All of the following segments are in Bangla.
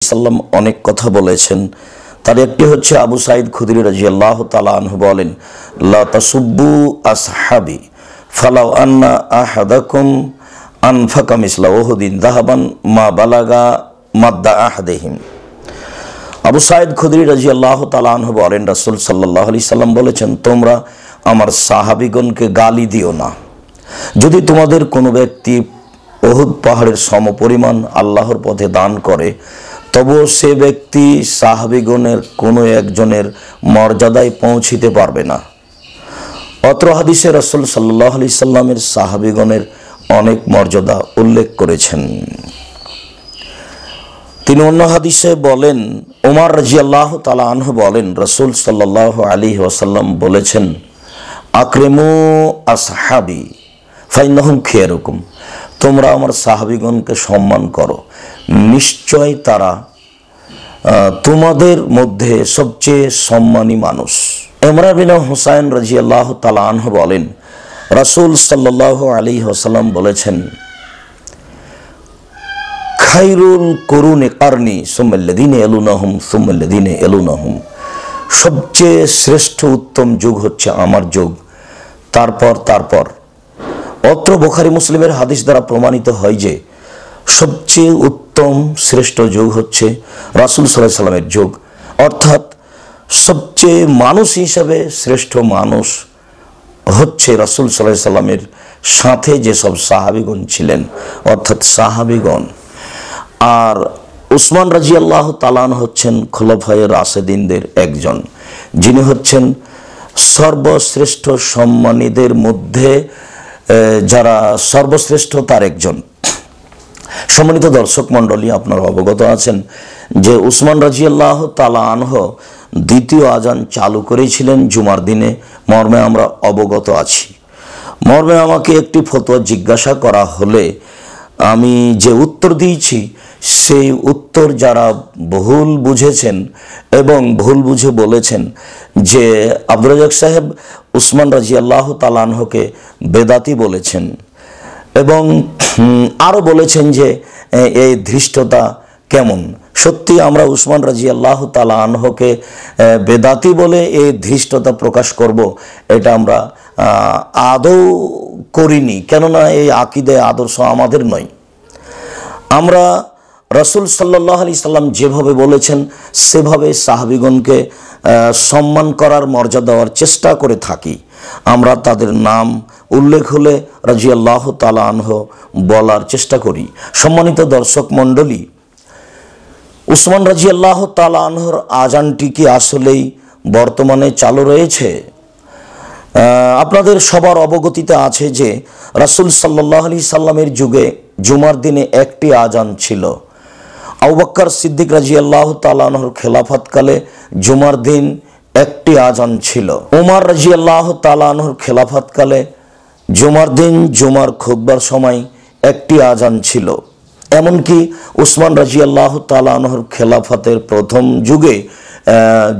সাল্লাম অনেক কথা বলেছেন। তার একটি হচ্ছে আবু সাঈদ খুদরি রাদিয়াল্লাহু তাআলা আনহু বলেন, লা তাসুব্বু আসহাবি ফালাউ আন্না আহাদাকুম আনফাকা মিসলা উহুদিন যাহাবান মা বালাগা মাদ্দা আহাদিহিম। আবু সাঈদ খুদরি রাদিয়াল্লাহু তাআলা আনহু বলেন, রাসূল সাল্লাল্লাহু আলাইহি সাল্লাম বলেছেন, তোমরা আমার সাহাবীগণকে গালি দিও না। যদি তোমাদের কোনো ব্যক্তি উহুদ পাহাড়ের সমপরিমাণ আল্লাহর পথে দান করে, তবুও সে ব্যক্তি সাহাবীগণের কোনো একজনের মর্যাদায় পৌঁছিতে পারবে না। অত্র হাদিসে রাসূল সাল্লাল্লাহু আলাইহি সাল্লামের সাহাবীগণের অনেক মর্যাদা উল্লেখ করেছেন। তিনি অন্য হাদিসে বলেন, ওমর রাদিয়াল্লাহু তাআলা আনহু বলেন, রাসূল সাল্লাল্লাহু আলাইহি ওয়াসাল্লাম বলেছেন, আকরিমু আসহাবি ফাইন্নাহুম খিয়ারুকুম, তোমরা আমার সাহাবীগণকে সম্মান করো, নিশ্চয় তারা তোমাদের মধ্যে সবচেয়ে সম্মানী মানুষ। ইমরান বিন হুসাইন রাদিয়াল্লাহু তাআলা আনহু বলেন, রাসূল সাল্লাল্লাহু আলাইহি ওয়াসাল্লাম বলেছেন, খায়রুল কুরুনি কারনি সুম্মাল্লাযীনা ইয়ালুনাহুম সুম্মাল্লাযীনা ইয়ালুনাহুম, সবচেয়ে শ্রেষ্ঠ উত্তম যুগ হচ্ছে আমার যুগ, তারপর। অত্র বুখারী মুসলিমের হাদিস দ্বারা প্রমাণিত হয় যে সবচেয়ে উত্তম শ্রেষ্ঠ যুগ হচ্ছে রাসূল সাল্লাল্লাহু আলাইহি সাল্লামের যুগ, অর্থাৎ সবচেয়ে মানুষ হিসাবে শ্রেষ্ঠ মানুষ হচ্ছে রাসূল সাল্লাল্লাহু আলাইহি সাল্লামের সাথে যেসব সাহাবীগণ ছিলেন, অর্থাৎ সাহাবীগণ। আর উসমান রাদিয়াল্লাহু তাআলা আনহু হচ্ছেন খোলাফায়ে রাশেদিনদের একজন, যিনি হচ্ছেন সর্বশ্রেষ্ঠ সম্মানীদের মধ্যে যারা সর্বশ্রেষ্ঠ তার একজন। সম্মানিত দর্শক মণ্ডলী, আপনারা অবগত আছেন যে উসমান রাদিয়াল্লাহু তাআলা আনহু দ্বিতীয় আজান চালু করেছিলেন জুমার দিনে, মর্মে আমরা অবগত আছি। মর্মে আমাকে একটি ফতোয়া জিজ্ঞাসা করা হলে আমি যে উত্তর দিয়েছি, সেই উত্তর যারা ভুল বুঝেছেন এবং ভুল বুঝে বলেছেন যে আব্দুর রাজ্জাক সাহেব উসমান রাদিয়াল্লাহু তাআলা আনহুকে বেদাতি বলেছেন, এবং আরও বলেছেন যে এই ধৃষ্টতা কেমন। সত্যি আমরা উসমান রাদিয়াল্লাহু তাআলা আনহুকে বেদাতি বলে এই ধৃষ্টতা প্রকাশ করব, এটা আমরা আদৌ করিনি, কেননা এই আকীদায় আদর্শ আমাদের নয়। আমরা রাসূল সাল্লাল্লাহু আলাইহি সাল্লাম যেভাবে বলেছেন সেভাবে সাহাবীগণকে সম্মান করার মর্যাদা দেওয়ার চেষ্টা করে থাকি। আমরা তাদের নাম উল্লেখ হলে রাদিয়াল্লাহু তাআলা আনহু বলার চেষ্টা করি। সম্মানিত দর্শক মণ্ডলী, উসমান রাদিয়াল্লাহু তাআলা আনহুর আজানটি কি আসলেই বর্তমানে চালু রয়েছে? আপনাদের সবার অবগতিতে আছে যে রাসূল সাল্লাল্লাহু আলাইহি সাল্লামের যুগে জুমার দিনে একটি আজান ছিল। আবু বকর সিদ্দিক রাদিয়াল্লাহু তাআলা আনহুর খেলাফতকালে জুমার দিন একটি আজান ছিল। ওমর রাদিয়াল্লাহু তাআলা আনহুর খেলাফতকালে জুমার দিন জুমার খুতবার সময় একটি আজান ছিল। এমনকি উসমান রাদিয়াল্লাহু তাআলা আনহুর খেলাফতের প্রথম যুগে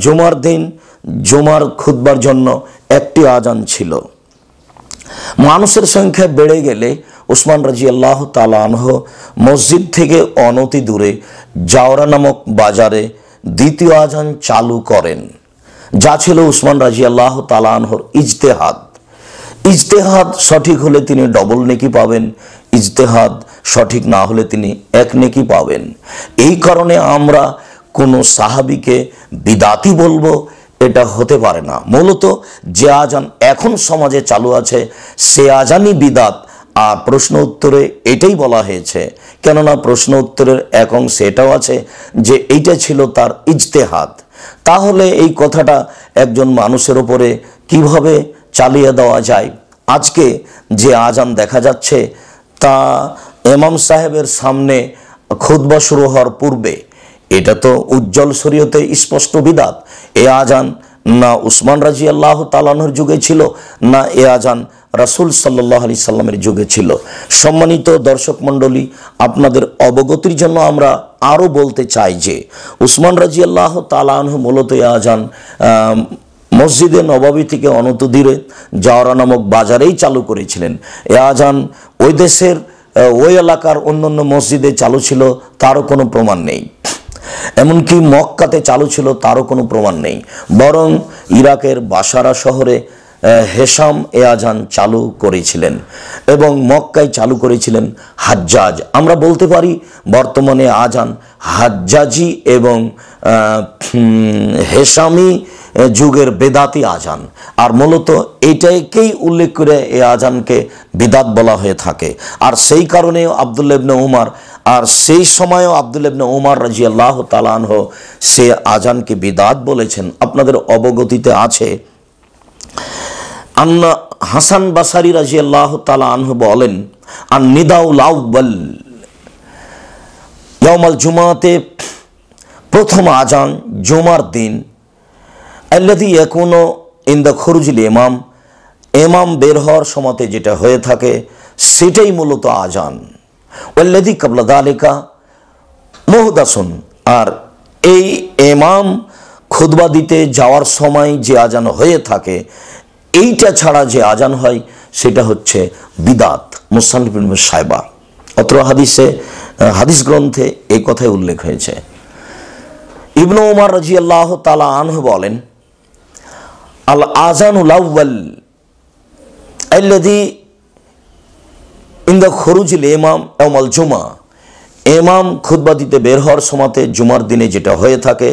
জুমার দিন জুমার খুতবার জন্য একটি আজান ছিল। মানুষের সংখ্যা বেড়ে গেলে উসমান রাদিয়াল্লাহু তাআলা আনহু মসজিদ থেকে অনতি দূরে জাওরা নামক বাজারে দ্বিতীয় আজান চালু করেন, যা ছিল উসমান রাদিয়াল্লাহু তাআলা আনহুর ইজতেহাদ। ইজতেহাদ সঠিক হলে তিনি ডবল নেকি পাবেন, ইজতেহাদ সঠিক না হলে তিনি এক নেকি পাবেন। এই কারণে আমরা কোনো সাহাবীকে বিদাতি বলবো, এটা হতে পারে না। মূলত যে আজান এখন সমাজে চালু আছে সে আজানই বিদাত। আর প্রশ্ন উত্তরে এটাই বলা হয়েছে, কেননা প্রশ্ন উত্তরের এক অংশে এটাও আছে যে এইটা ছিল তার ইজতেহাদ। তাহলে এই কথাটা একজন মানুষের উপরে কিভাবে চালিয়ে দেওয়া যায়? আজকে যে আজান দেখা যাচ্ছে তা ইমাম সাহেবের সামনে খুতবা শুরু হওয়ার পূর্বে, এটা তো উজ্জ্বল শরীয়তে স্পষ্ট বিদাত। এ আজান না উসমান রাদিয়াল্লাহু তাআলা আনহুর যুগে ছিল, না এ আজান রাসূল সাল্লাল্লাহু আলাইহি সাল্লামের যুগে ছিল। সম্মানিত দর্শক মণ্ডলী, আপনাদের অবগতির জন্য আমরা আরও বলতে চাই যে উসমান রাদিয়াল্লাহু তাআলা আনহু মূলত এ আজান মসজিদে নববী থেকে অনত দূরে জাওরা নামক বাজারেই চালু করেছিলেন। এ আজান ওই দেশের ওই এলাকার অন্যান্য মসজিদে চালু ছিল তারও কোনো প্রমাণ নেই। এমনকি মক্কাতে চালু ছিল তারও কোনো প্রমাণ নেই, বরং ইরাকের বাসারা শহরে হেশাম এ আজান চালু করেছিলেন এবং মক্কায় চালু করেছিলেন হাজ্জাজ। আমরা বলতে পারি বর্তমানে আজান হাজ্জাজি এবং হেশামি যুগের বেদাতি আজান, আর মূলত এইটাকেই উল্লেখ করে এই আজানকে বিদাত বলা হয়ে থাকে। আর সেই কারণে আব্দুল্লাহ ইবনে উমর, আর সেই সময়ও আব্দুল্লাহ ইবনে উমর রাদিয়াল্লাহু তাআলা আনহু সে আজানকে বিদাত বলেছেন। আপনাদের অবগতিতে আছে আন্না হাসান বাসারি রাদিয়াল্লাহু তাআলা আনহু বলেন, আন নিদাউল আউয়াল ইয়াউমাল জুমাতে, প্রথম আজান জুমার দিন, আল্লাযী ইয়াকুনু ইনদা খুরুজিল ইমাম, ইমাম বের হওয়ার সময়তে যেটা হয়ে থাকে সেটাই মূলত আজান। ওয়াল্লাযী ক্বাবলা যালিকা মুহদাসুন, আর এই ইমাম খুতবা দিতে যাওয়ার সময় যে আজান হয়ে থাকে এইটা ছাড়া যে আজান হয় সেটা হচ্ছে বিদাত। মুসান্নিফ ইবনে শায়বা অত্র হাদিস গ্রন্থে এই কথাই উল্লেখ হয়েছে। ইবনে উমর রাদিয়াল্লাহু তাআলা আনহু বলেন, আল আজানুল আউয়াল আল্লাযী ইনদা খুরুজিল ইমাম ইয়াউমাল জুমা, ইমাম খুতবা দিতে বের হওয়ার সময়তে জুমার দিনে যেটা হয়ে থাকে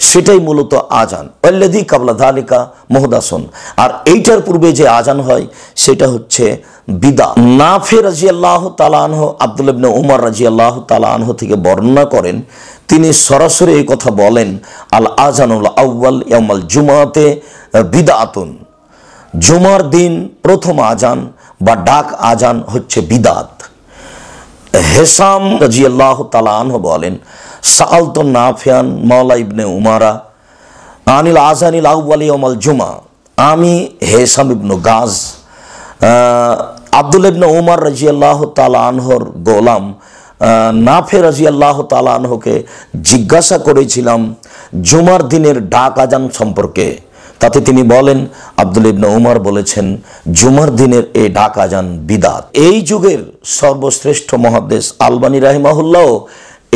সেটাই মূলত আজান। আল্লাযী ক্বাবলা যালিকা মুহদাসুন, আর এইটার পূর্বে যে আজান হয় সেটা হচ্ছে বিদআত। নাফি রাদিয়াল্লাহু তাআলা আনহু আব্দুল্লাহ ইবনে উমর রাদিয়াল্লাহু তাআলা আনহু থেকে বর্ণনা করেন, তিনি সরাসরি এই কথা বলেন, আল আজানুল আউয়াল ইয়াউমাল জুমাতে বিদআতুন, জুমার দিন প্রথম আজান বা ডাক আজান হচ্ছে বিদাত। হেশাম রাদিয়াল্লাহু তাআলা আনহু বলেন, সাআলতু নাফিয়ান মাওলা ইবনে উমারা আনিল আজানিল আউয়াল ইয়াউমাল জুমা, আমি হেশাম ইবনে গাজ আব্দুল্লাহ ইবনে উমর রাদিয়াল্লাহু তাআলা আনহুর গোলাম নাফি রাদিয়াল্লাহু তাআলা আনহুকে জিজ্ঞাসা করেছিলাম জুমার দিনের ডাক আজান সম্পর্কে। তাতে তিনি বলেন, আব্দুল্লাহ ইবনে উমর বলেছেন জুমার দিনের এই ডাক আজান বিদাত। এই যুগের সর্বশ্রেষ্ঠ মুহাদ্দিস আলবানী রাহিমাহুল্লাহ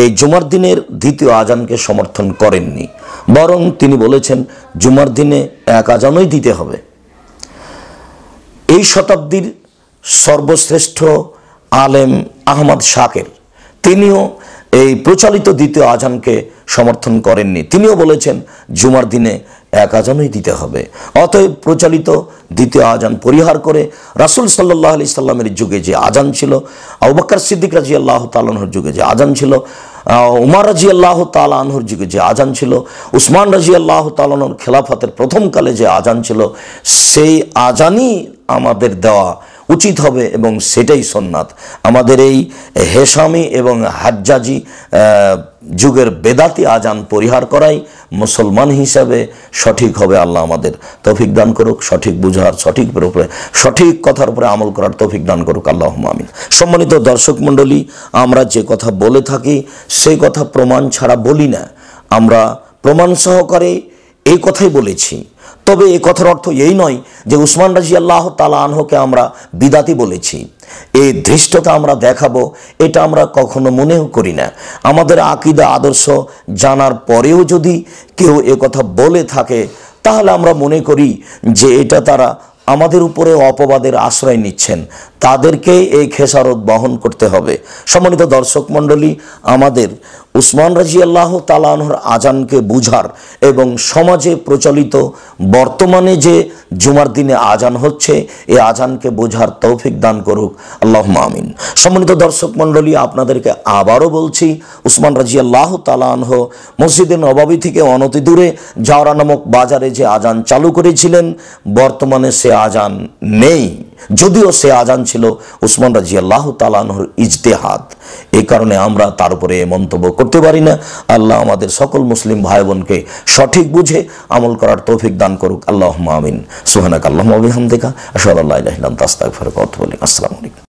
এই জুমার দিনের দ্বিতীয় আজানকে সমর্থন করেননি, বরং তিনি বলেছেন জুমার দিনে এক আজানই দিতে হবে। এই শতাব্দীর সর্বশ্রেষ্ঠ আলেম আহমদ শাকির তিনিও এই প্রচলিত দ্বিতীয় আজানকে সমর্থন করেননি, তিনিও বলেছেন জুমার দিনে এক আজানই দিতে হবে। অতএব প্রচলিত দ্বিতীয় আজান পরিহার করে রাসূল সাল্লাল্লাহু আলাইহি সাল্লামের যুগে যে আজান ছিল, আবু বকর সিদ্দিক রাদিয়াল্লাহু তাআলা আনহুর যুগে যে আজান ছিল, উমর রাদিয়াল্লাহু তাআলা আনহুর যুগে যে আজান ছিল, উসমান রাদিয়াল্লাহু তাআলা আনহুর খেলাফতের প্রথম কালে যে আজান ছিল, সেই আজানই আমাদের দেওয়া উচিত হবে এবং সেটাই সুন্নাত। আমাদের এই হেশামি এবং হাজ্জাজি যুগের বেদাতি আজান পরিহার করাই মুসলমান হিসাবে সঠিক হবে। আল্লাহ আমাদের তৌফিক দান করুক, সঠিক বুঝার, সঠিক কথার উপরে আমল করার তৌফিক দান করুক, আল্লাহুম্মা আমিন। সম্মানিত দর্শক মণ্ডলী, আমরা যে কথা বলে থাকি সেই কথা প্রমাণ ছাড়া বলি না, আমরা প্রমাণ সহকারে এই কথাই বলেছি। তবে এই কথার অর্থ এই নয় যে উসমান রাদিয়াল্লাহু তাআলা আনহুকে আমরা বিদাতি বলেছি, এই ধৃষ্টতা আমরা দেখাবো, এটা আমরা কখনো মনেও করি না। আমাদের আকীদা আদর্শ জানার পরেও যদি কেউ এ কথা বলে থাকে তাহলে আমরা মনে করি যে এটা তারা আমাদের উপরে অপবাদের আশ্রয় নিচ্ছেন, তাদেরকে এই খেসারত বহন করতে হবে। সম্মানিত দর্শক মণ্ডলী, আমাদের উসমান রাদিয়াল্লাহু তাআলা আনহুর আজানকে বুঝার এবং সমাজে প্রচলিত বর্তমানে যে জুমার দিনে আজান হচ্ছে এই আজানকে বোঝার তৌফিক দান করুক, আল্লাহুম্মা আমিন। সম্মানিত দর্শক মণ্ডলী, আপনাদেরকে আবারও বলছি, উসমান রাদিয়াল্লাহু তাআলা আনহু মসজিদে নববী থেকে অনতি দূরে জাওরা নামক বাজারে যে আজান চালু করেছিলেন, বর্তমানে সে আজান নেই, যদিও সে আজান ছিল উসমান রাদিয়াল্লাহু তাআলা আনহুর ইজতিহাদ। এই কারণে আমরা তার উপরে মন্তব্য করতে পারি না। আল্লাহ আমাদের সকল মুসলিম ভাই বোনকে সঠিক বুঝে আমল করার তৌফিক দান করুক, আল্লাহুম্মা আমিন। সুবহানাকাল্লাহুম্মা ওয়া বিহামদিকা আশহাদু আল্লা ইলাহা ইল্লা আনতা আস্তাগফিরুকা ওয়া আতুবু ইলাইক। আসসালামু আলাইকুম।